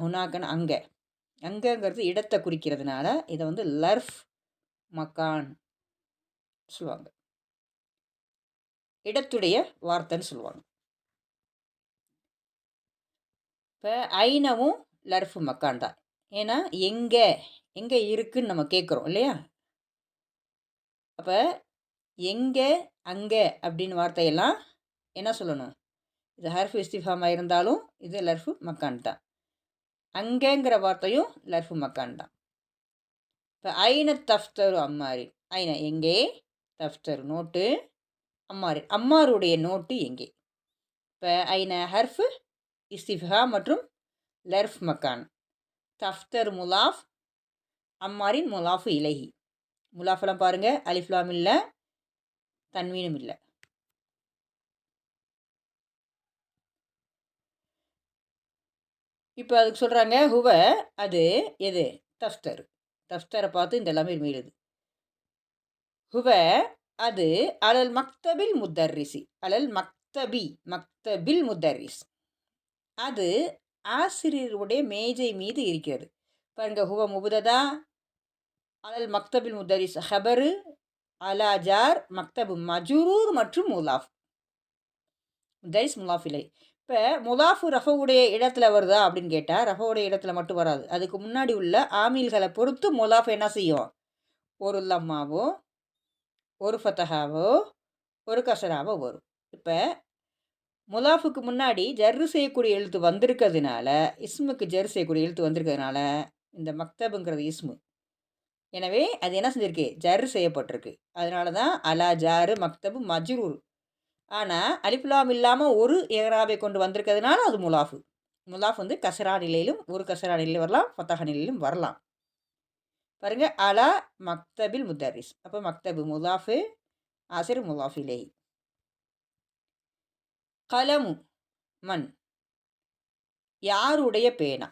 ஹுனாக்கன் அங்கே. அங்கங்கிறது இடத்தை குறிக்கிறதுனால இதை வந்து லர்ஃப் மக்கான் சொல்லுவாங்க. இடத்துடைய வார்த்தைன்னு சொல்லுவாங்க. இப்போ ஐனவும் லர்ஃப் மக்கான் தான். ஏன்னா எங்கே எங்கே இருக்குன்னு நம்ம கேட்குறோம் இல்லையா? அப்போ எங்கே அங்கே அப்படின்னு வார்த்தையெல்லாம் என்ன சொல்லணும்? இது ஹர்ஃப் இஸ்திஃபாமாக இருந்தாலும் இது லர்ஃபு மக்கான் தான். அங்கேங்கிற வார்த்தையும் லர்ஃபு மக்கான் தான். இப்போ ஐன தஃப்தரு அம்மாரி. ஐன எங்கே, தஃப்தர் நோட்டு, அம்மாரி அம்மாருடைய நோட்டு எங்கே. இப்போ ஐன ஹர்ஃபு இஸ்திஃபா மற்றும் லர்ஃப் மக்கான். தஃப்தர் முலாஃப், அம்மாரின் முலாஃபு இலஹி. முலாஃபெல்லாம் பாருங்கள், அலிஃப்லாம் இல்லை, தன்வீனும் இல்லை. இப்போ அதுக்கு சொல்கிறாங்க ஹுவ, அது எது, தஃப்தர். தஃப்தரை பார்த்து இந்த எல்லாமே மீறுது. ஹுவ அது அலல் மக்தபில் முத்தர்ரிசி. அலல் மக்தபில் முத்தர்ரிஸ். அது ஆசிரியருடைய மேஜை மீது இருக்கிறது. பாருங்க, ஹுவ முபுததா, அலல் மக்தபில் முத்தரிஸ் ஹபரு, அலா ஜார், மக்தபு மஜ்ரூர் மற்றும் முலாஃப். முத்தரிஸ் முலாஃப் இலை. இப்போ முலாஃபு ரஃபவுடைய இடத்துல வருதா அப்படின்னு கேட்டால் ரஃபவுடைய இடத்துல மட்டும் வராது. அதுக்கு முன்னாடி உள்ள ஆமீல்களை பொறுத்து முலாஃப் என்ன செய்யும்? ஒரு லம்மாவோ, ஒரு ஃபத்தஹாவோ, ஒரு கசராவோ வரும். இப்போ முலாஃபுக்கு முன்னாடி ஜர்ரு செய்யக்கூடிய எழுத்து வந்திருக்கிறதுனால, இஸ்முக்கு ஜர்ரு செய்யக்கூடிய எழுத்து வந்திருக்கிறதுனால இந்த மக்தபுங்கிறது இஸ்மு. எனவே அது என்ன செஞ்சிருக்கு? ஜர்ரு செய்யப்பட்டிருக்கு. அதனால தான் அலா ஜாரு மக்தபு மஜ்ரூர். ஆனால் அலிஃப்லாம் இல்லாமல் ஒரு ஏராபை கொண்டு வந்திருக்கிறதுனால அது முலாஃபு. முலாஃப் வந்து கசரா நிலையிலும் ஒரு கசரா நிலையிலும் வரலாம், ஃபத்தஹா நிலையிலும் வரலாம். பாருங்க, அலா மக்தபில் முத்தரிஸ். அப்போ மக்தபு முலாஃபு, ஆசிர் முலாஃப் இலைஹி. கலமு மன், யாருடைய பேனா.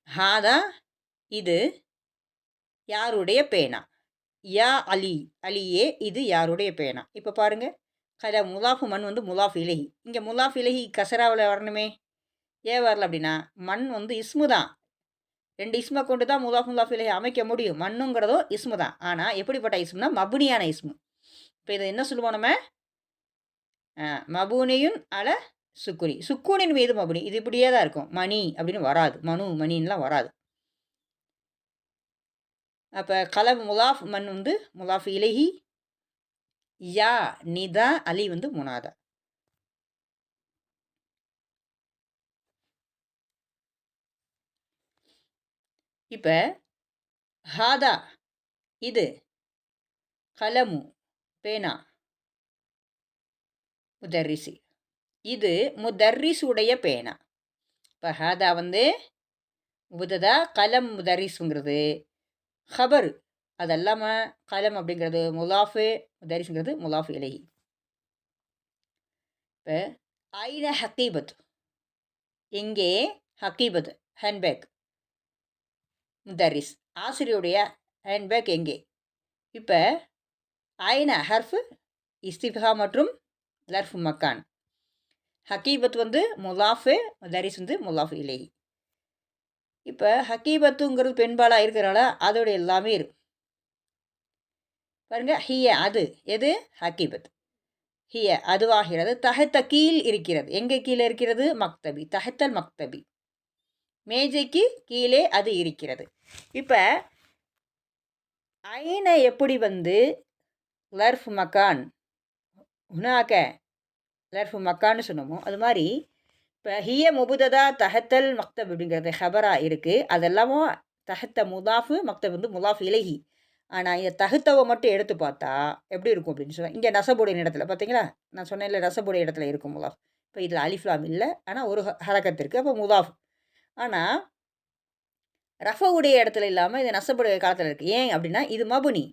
ஹாதா இது யாருடைய பேனா. யா அலி, அலியே இது யாருடைய பேனா. இப்போ பாருங்க, கல முலாஃபு மண் வந்து முலாஃப் இலஹி. இங்கே முலாஃப் இலஹி கசராவில் வரணுமே, ஏன் வரல அப்படின்னா மண் வந்து இஸ்மு தான். ரெண்டு இஸ்மை கொண்டு தான் முலாஃப் இலஹி அமைக்க முடியும். மண்ணுங்கிறதும் இஸ்மு தான். ஆனால் எப்படிப்பட்ட இஸ்முனா மபுனியான இஸ்மு. இப்போ இதை என்ன சொல்லுவோம் நம்ம? மபூனியுன் அல சுக்குனி. சுக்குனின் மீது மபுனி. இது இப்படியே தான் இருக்கும். மணி அப்படின்னு வராது. மனு மணின்லாம் வராது. அப்போ கலப் முலாஃப் மண் வந்து முலாஃப் இலஹி. யா நிதா, அலி வந்து முனாதா. இப்போ ஹாதா இது, கலமு பேனா, முதர்ரிசி இது முதர்ரிசுடைய பேனா. இப்போ ஹாதா வந்து முபததா, கலம் முதர்ரிஸுங்கிறது ஹபர். அது இல்லாமல் கலம் அப்படிங்கிறது முலாஃபு, முதரிசுங்கிறது முலாஃபு இலஹி. இப்போ ஐன ஹக்கீபத், எங்கே ஹக்கீபத் ஹேண்ட்பேக். முதரிஸ் ஆசிரியருடைய ஹேண்ட்பேக் எங்கே. இப்போ ஐன ஹர்ஃபு இஸ்திஃபா மற்றும் லர்ஃபு மக்கான். ஹக்கீபத் வந்து முலாஃபு, முதரிஸ் வந்து முலாஃபு இலஹி. இப்போ ஹக்கீபத்துங்கிறது பெண்பாலாக இருக்கிறனால அதோடைய எல்லாமே இருக்கு. பாருங்க, ஹிய அது எது, ஹக்கீபத். ஹிய அதுவாகிறது, தஹத்த கீழ் இருக்கிறது. எங்கே கீழே இருக்கிறது? மக்தபி, தஹத்தல் மக்தபி, மேஜைக்கு கீழே அது இருக்கிறது. இப்போ ஐன எப்படி வந்து லர்ஃப் மக்கான், ஹுனாக்க லர்ஃப் மக்கான்னு சொன்னோமோ அது மாதிரி இப்போ ஹிய முபுததா தஹத்தல் மக்தப் அப்படிங்கிறது ஹபரா இருக்குது. அதெல்லாமும் தஹத்த முலாஃபு, மக்தப் வந்து முலாஃப் இலஹி. ஆனால் இந்த தகுத்தவை மட்டும் எடுத்து பார்த்தா எப்படி இருக்கும் அப்படின்னு சொன்னால், இங்கே நசபுடைய இடத்துல பார்த்தீங்களா, நான் சொன்னேன்ல நசபுடைய இடத்துல இருக்கும் முலாஃப். இப்போ இதில் அலிஃப்லாம் இல்லை, ஆனால் ஒரு ஹரக்கத்து இருக்குது, அப்போ முலாஃப். ஆனால் ரஃபவுடைய இடத்துல இல்லாமல் இது நசபுடைய காலத்தில் இருக்குது. ஏன் அப்படின்னா இது மபுனி.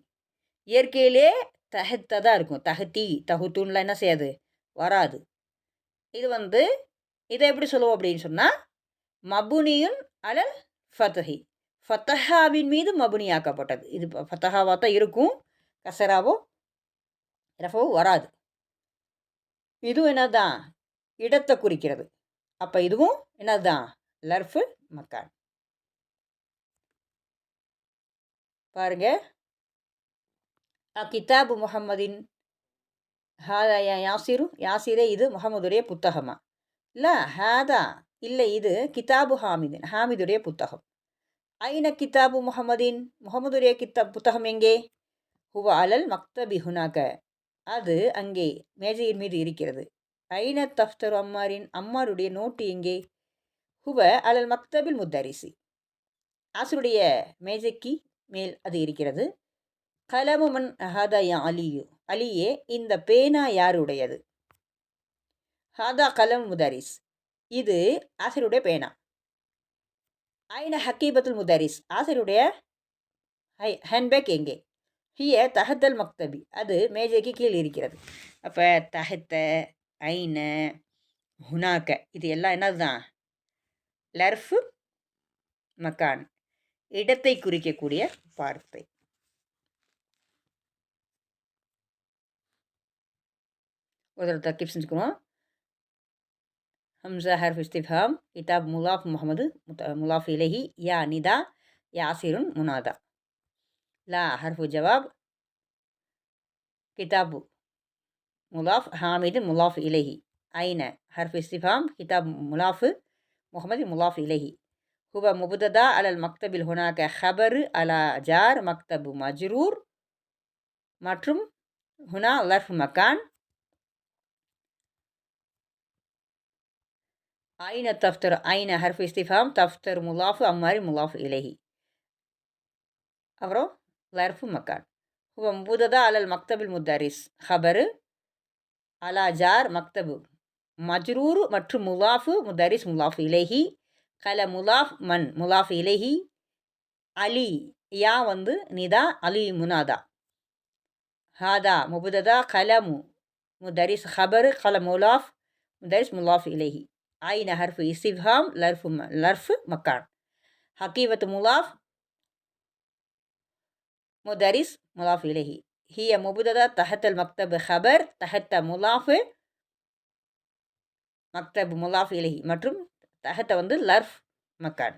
இயற்கையிலே தஹத்த தான் இருக்கும். தஹத்தி தகுத்துன்லாம் என்ன செய்யாது, வராது. இது வந்து இதை எப்படி சொல்லுவோம் அப்படின்னு சொன்னால் மபுனியுன் அலல் ஃபத்ஹி, ஃபத்தஹாவின் மீது மபுனியாக்கப்பட்டது. இது ஃபத்தஹாவாக தான் இருக்கும், கசராவோ ரஃபவோ வராது. இதுவும் என்ன தான், இடத்தை குறிக்கிறது. அப்போ இதுவும் என்னதுதான் லர்ஃபு மக்கான். பாருங்க, கிதாபு முஹம்மதின் ஹாதா யாசிரு, யாசிரே இது முகமதுடைய புத்தகமா? இல்லை ஹாதா, இல்லை இது கிதாபு ஹாமிதின், ஹாமிதுடைய புத்தகம். ஐன கிதாபு முகமதின், முகமதுடைய புத்தகம் எங்கே? ஹுவ அலல் மக்தபி ஹுனாக, அது அங்கே மேஜையின் மீது இருக்கிறது. ஐன தஃப்தர் அம்மாரின், அம்மாருடைய நோட்டு எங்கே? ஹுவ அலல் மக்தபில் முத்தரிசி, ஆசருடைய மேஜைக்கு மேல் அது இருக்கிறது. கலமு மன் ஹாதா யா அலியு, அலியே இந்த பேனா யாருடையது? ஹாதா கலம் முதரிஸ், இது ஆசிரியருடைய பேனா. ஐன ஹக்கீபத்துல் முதரிஸ், ஆசிரியருடைய ஹேண்ட்பேக் எங்கே? ஹிய தஹத்தல் மக்தபி, அது மேஜைக்கு கீழ் இருக்கிறது. அப்போ தஹத்த, ஐன, ஹுனாக்க, இது எல்லாம் என்னதுதான் லர்ஃபு மக்கான், இடத்தை குறிக்கக்கூடிய வார்த்தை. ஒரு தர்கீப் செஞ்சுக்கிறோம். ஹம்சா ஹர்ஃப் இஸ்திஃபாம், கிதாப் முலாஃப் முஹம்மது முலாஃப் இலைஹி, யா நிதா யாசிருன் முனாதா. லா ஹர்ஃபு ஜவாப், கிதாபு முலாஃப் ஹாமிது முலாஃப் இலைஹி. ஐன ஹர்ஃப் இஸ்திஃபாம், கிதாப் முலாஃப் முஹம்மது முலாஃப் இலைஹி. ஹுவ முபததா அலல் மக்தபில் ஹுனாக ஹபரு அலா ஜார் மக்தபு மஜ்ரூர், மற்றும் ஹுனா லர்ஃப் மக்கான். ஐன தஃப்தர், ஐன ஹர்ஃப் இஸ்திஃபாம், தஃப்தர் முலாஃபு அம்மாரி முலாஃப் இலைஹி, அப்புறம் லர்ஃபு மக்கான். ஹுவ முபததா அலல் மக்தபில் முத்தரிஸ், ஹபரு அலா ஜார் மக்தபு மஜ்ரூர் மற்றும் முலாஃபு முதரிஸ் முலாஃப் இலைஹி. கல முலாஃப் மன் முலாஃப் இலைஹி. அலி, யா நிதா, அலி முனாதா. ஹாதா முபததா, கலமு முதரிஸ் ஹபரு, கல முலாஃப் முதரிஸ் முலாஃப் இலைஹி. ஐன ஹர்ஃபு இஸ்திஃபாம், லர்ஃபு மக்கான். ஹக்கீபத்து முலாஃப் முதரிஸ் முலாஃப் இலைஹி. ஹிய முபததா தஹத்தல் மக்தப் ஹபர், தஹத்த முலாஃபு மக்தப் முலாஃப் இலைஹி, மற்றும் தஹத்த லர்ஃப் மக்கான்.